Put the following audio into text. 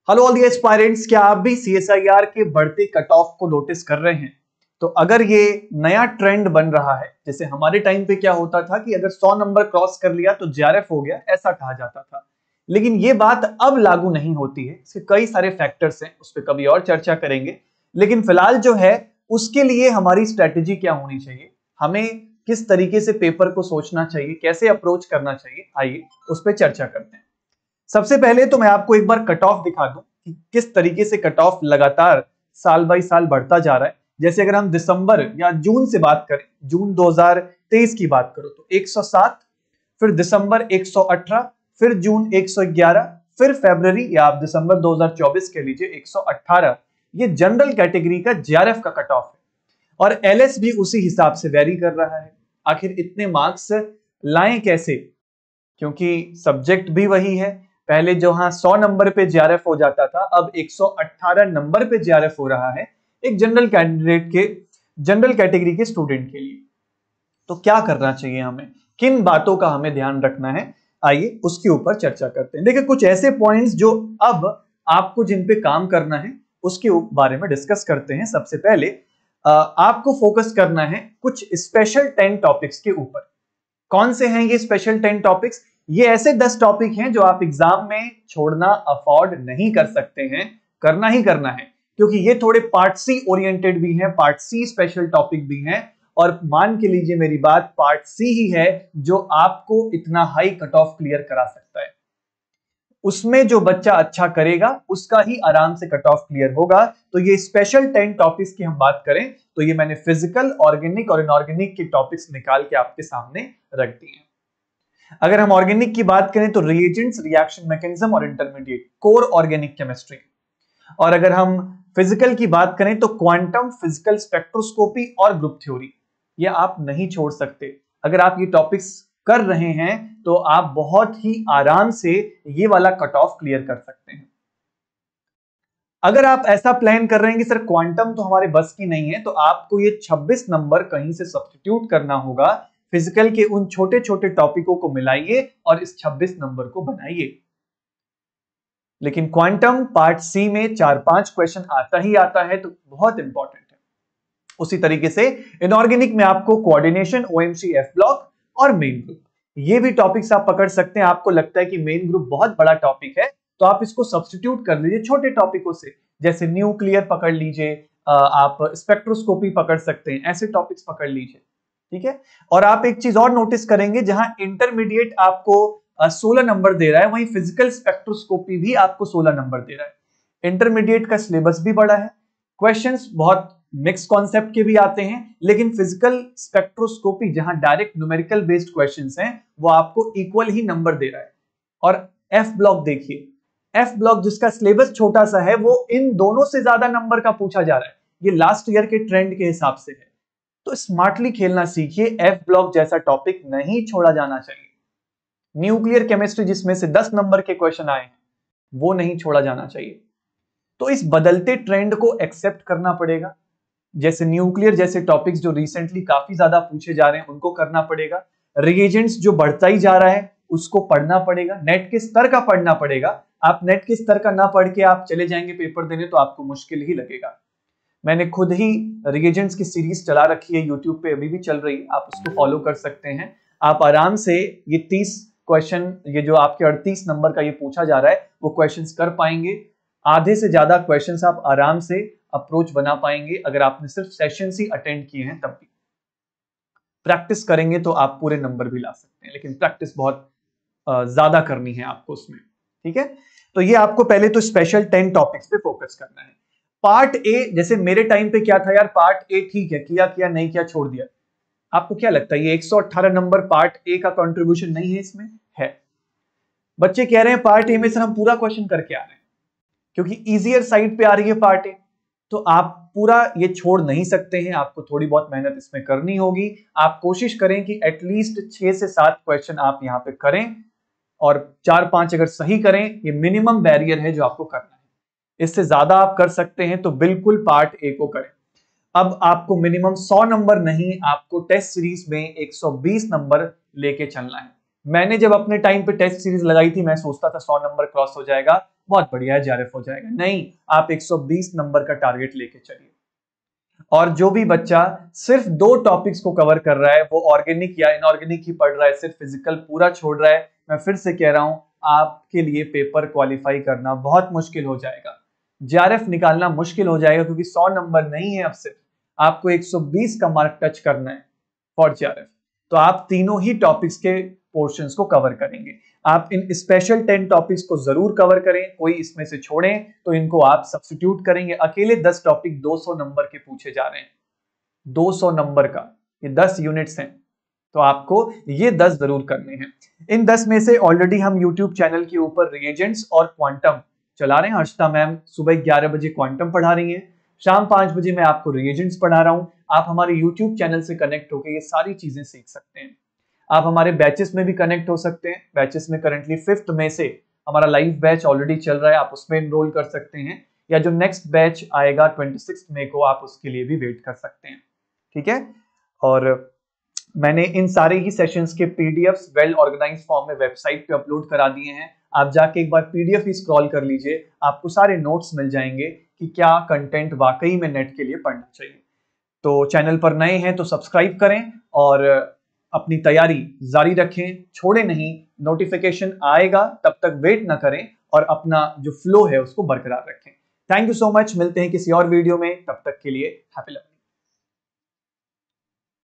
Hello all the aspirants, क्या आप भी सीएसआईआर के बढ़ते कट ऑफ को नोटिस कर रहे हैं? तो अगर ये नया ट्रेंड बन रहा है, जैसे हमारे टाइम पे क्या होता था कि अगर 100 नंबर क्रॉस कर लिया तो जेआरएफ हो गया, ऐसा कहा जाता था। लेकिन ये बात अब लागू नहीं होती है। इसके कई सारे फैक्टर्स हैं, उस पर कभी और चर्चा करेंगे। लेकिन फिलहाल जो है उसके लिए हमारी स्ट्रेटेजी क्या होनी चाहिए, हमें किस तरीके से पेपर को सोचना चाहिए, कैसे अप्रोच करना चाहिए, आइए उस पर चर्चा करते हैं। सबसे पहले तो मैं आपको एक बार कट ऑफ दिखा दूं कि किस तरीके से कट ऑफ लगातार साल बाई साल बढ़ता जा रहा है। जैसे अगर हम दिसंबर या जून से बात करें, जून 2023 की बात करो तो 107, फिर दिसंबर 118, फिर जून 111, फिर फरवरी या आप दिसंबर 2024 के लीजिए 118। ये जनरल कैटेगरी का जेआरएफ का कट ऑफ है और एलएस भी उसी हिसाब से वेरी कर रहा है। आखिर इतने मार्क्स लाएं कैसे, क्योंकि सब्जेक्ट भी वही है। पहले जहां 100 नंबर पे जेआरएफ हो जाता था, अब 118 नंबर पे जेआरएफ हो रहा है एक जनरल कैंडिडेट के, जनरल कैटेगरी के स्टूडेंट के लिए। तो क्या करना चाहिए हमें, किन बातों का हमें ध्यान रखना है, आइए उसके ऊपर चर्चा करते हैं। देखिए कुछ ऐसे पॉइंट्स जो अब आपको जिन पे काम करना है उसके बारे में डिस्कस करते हैं। सबसे पहले आपको फोकस करना है कुछ स्पेशल 10 टॉपिक्स के ऊपर। कौन से हैं ये स्पेशल 10 टॉपिक्स? ये ऐसे 10 टॉपिक हैं जो आप एग्जाम में छोड़ना अफोर्ड नहीं कर सकते हैं, करना ही करना है, क्योंकि ये थोड़े पार्ट सी ओरिएंटेड भी हैं, पार्ट सी स्पेशल टॉपिक भी हैं। और मान के लीजिए मेरी बात, पार्ट सी ही है जो आपको इतना हाई कट ऑफ क्लियर करा सकता है। उसमें जो बच्चा अच्छा करेगा उसका ही आराम से कट ऑफ क्लियर होगा। तो ये स्पेशल 10 टॉपिक्स की हम बात करें तो ये मैंने फिजिकल, ऑर्गेनिक और इनऑर्गेनिक के टॉपिक्स निकाल के आपके सामने रख दिए। अगर हम ऑर्गेनिक की बात करें तो रिएजेंट्स, रिएक्शन मैकेनिज्म और इंटरमीडिएट, कोर ऑर्गेनिक केमिस्ट्री। और अगर हम फिजिकल की बात करें तो क्वांटम फिजिकल स्पेक्ट्रोस्कोपी और ग्रुप थ्योरी, ये आप नहीं छोड़ सकते। अगर आप ये टॉपिक्स कर रहे हैं तो आप बहुत ही आराम से ये वाला कट ऑफ क्लियर कर सकते हैं। अगर आप ऐसा प्लान कर रहे हैं कि सर क्वांटम तो हमारे बस की नहीं है, तो आपको ये 26 नंबर कहीं से सब्स्टिट्यूट करना होगा। फिजिकल के उन छोटे छोटे टॉपिकों को मिलाइए और इस 26 नंबर को बनाइए। लेकिन क्वांटम पार्ट सी में 4-5 क्वेश्चन आता ही आता है, तो बहुत इंपॉर्टेंट है। उसी तरीके से इनऑर्गेनिक में आपको कोऑर्डिनेशन, ओएमसी, एफ ब्लॉक और मेन ग्रुप, ये भी टॉपिक्स आप पकड़ सकते हैं। आपको लगता है कि मेन ग्रुप बहुत बड़ा टॉपिक है तो आप इसको सब्स्टिट्यूट कर लीजिए छोटे टॉपिकों से, जैसे न्यूक्लियर पकड़ लीजिए, आप स्पेक्ट्रोस्कोपी पकड़ सकते हैं, ऐसे टॉपिक्स पकड़ लीजिए, ठीक है। और आप एक चीज और नोटिस करेंगे, जहां इंटरमीडिएट आपको 16 नंबर दे रहा है, वहीं फिजिकल स्पेक्ट्रोस्कोपी भी आपको 16 नंबर दे रहा है। इंटरमीडिएट का सिलेबस भी बड़ा है, क्वेश्चंस बहुत मिक्स कॉन्सेप्ट के भी आते हैं, लेकिन फिजिकल स्पेक्ट्रोस्कोपी जहां डायरेक्ट न्यूमेरिकल बेस्ड क्वेश्चंस हैं, वो आपको इक्वल ही नंबर दे रहा है। और एफ ब्लॉक देखिए, एफ ब्लॉक जिसका सिलेबस छोटा सा है, वो इन दोनों से ज्यादा नंबर का पूछा जा रहा है। ये लास्ट ईयर के ट्रेंड के हिसाब से है। तो स्मार्टली खेलना सीखिए, एफ ब्लॉक जैसा टॉपिक नहीं छोड़ा जाना चाहिए। न्यूक्लियर केमिस्ट्री जिसमें से 10 नंबर के क्वेश्चन आए हैं, वो नहीं छोड़ा जाना चाहिए। तो इस बदलते ट्रेंड को एक्सेप्ट करना पड़ेगा। जैसे न्यूक्लियर जैसे टॉपिक्स जो रिसेंटली काफी ज्यादा पूछे जा रहे हैं, उनको करना पड़ेगा। रिएजेंट्स जो बढ़ता ही जा रहा है उसको पढ़ना पड़ेगा, नेट के स्तर का पढ़ना पड़ेगा। आप नेट के स्तर का ना पढ़ के आप चले जाएंगे पेपर देने तो आपको मुश्किल ही लगेगा। मैंने खुद ही रिएजेंट्स की सीरीज चला रखी है यूट्यूब पे, अभी भी चल रही है, आप उसको फॉलो कर सकते हैं। आप आराम से ये 30 क्वेश्चन, ये जो आपके 38 नंबर का ये पूछा जा रहा है, वो क्वेश्चंस कर पाएंगे। आधे से ज्यादा क्वेश्चंस आप आराम से अप्रोच बना पाएंगे अगर आपने सिर्फ सेशंस ही अटेंड किए हैं। तब भी प्रैक्टिस करेंगे तो आप पूरे नंबर भी ला सकते हैं, लेकिन प्रैक्टिस बहुत ज्यादा करनी है आपको उसमें, ठीक है। तो ये आपको पहले तो स्पेशल 10 टॉपिक्स पे फोकस करना है। पार्ट ए, जैसे मेरे टाइम पे क्या था यार, पार्ट ए ठीक है, किया किया नहीं किया छोड़ दिया। आपको क्या लगता है ये 118 नंबर पार्ट ए का कंट्रीब्यूशन नहीं है? इसमें है। बच्चे कह रहे हैं पार्ट ए में सर हम पूरा क्वेश्चन करके आ रहे हैं, क्योंकि इजियर साइड पे आ रही है पार्ट ए, तो आप पूरा ये छोड़ नहीं सकते हैं, आपको थोड़ी बहुत मेहनत इसमें करनी होगी। आप कोशिश करें कि एटलीस्ट 6 से 7 क्वेश्चन आप यहां पे करें, और 4-5 अगर सही करें, ये मिनिमम बैरियर है जो आपको करना है। इससे ज्यादा आप कर सकते हैं तो बिल्कुल पार्ट ए को करें। अब आपको मिनिमम 100 नंबर नहीं, आपको टेस्ट सीरीज में 120 नंबर लेके चलना है। मैंने जब अपने टाइम पे टेस्ट सीरीज लगाई थी, मैं सोचता था 100 नंबर क्रॉस हो जाएगा, बहुत बढ़िया है, जेआरएफ हो जाएगा। नहीं, आप 120 नंबर का टारगेट लेके चलिए। और जो भी बच्चा सिर्फ 2 टॉपिक्स को कवर कर रहा है, वो ऑर्गेनिक या इनऑर्गेनिक ही पढ़ रहा है, सिर्फ फिजिकल पूरा छोड़ रहा है, मैं फिर से कह रहा हूं, आपके लिए पेपर क्वालिफाई करना बहुत मुश्किल हो जाएगा। जेआरएफ निकालना मुश्किल हो जाएगा, क्योंकि 100 नंबर नहीं है, अब सिर्फ आपको 120 का मार्क टच करना है फॉर जेआरएफ। तो आप तीनों ही टॉपिक्स के पोर्शंस को कवर करेंगे। आप इन स्पेशल 10 टॉपिक्स को जरूर कवर करें, कोई इसमें से छोड़ें तो इनको आप सब्स्टिट्यूट करेंगे। अकेले 10 टॉपिक 200 नंबर के पूछे जा रहे हैं, 200 नंबर का, ये 10 यूनिट्स हैं, तो आपको ये 10 जरूर करने हैं। इन 10 में से ऑलरेडी हम यूट्यूब चैनल के ऊपर रिएजेंट्स और क्वांटम चला रहे हैं। हर्षिता मैम सुबह 11 बजे क्वांटम पढ़ा रही हैं, शाम 5 बजे मैं आपको रिएजेंट्स पढ़ा रहा हूं। आप हमारे यूट्यूब चैनल से कनेक्ट होकर ये सारी चीजें सीख सकते हैं। आप हमारे बैचेस में भी कनेक्ट हो सकते हैं। बैचेस में करंटली 5th मई से हमारा लाइव बैच ऑलरेडी चल रहा है, आप उसमें एनरोल कर सकते हैं, या जो नेक्स्ट बैच आएगा 26 मई को, आप उसके लिए भी वेट कर सकते हैं। ठीक है, और मैंने इन सारे ही सेशंस के पीडीएफ्स वेल ऑर्गेनाइज फॉर्म में वेबसाइट पे अपलोड करा दिए हैं। आप जाके एक बार पीडीएफ ही स्क्रॉल कर लीजिए, आपको सारे नोट्स मिल जाएंगे कि क्या कंटेंट वाकई में नेट के लिए पढ़ना चाहिए। तो चैनल पर नए हैं तो सब्सक्राइब करें और अपनी तैयारी जारी रखें, छोड़े नहीं। नोटिफिकेशन आएगा तब तक वेट ना करें और अपना जो फ्लो है उसको बरकरार रखें। थैंक यू सो मच, मिलते हैं किसी और वीडियो में, तब तक के लिए हैप्पी लर्निंग।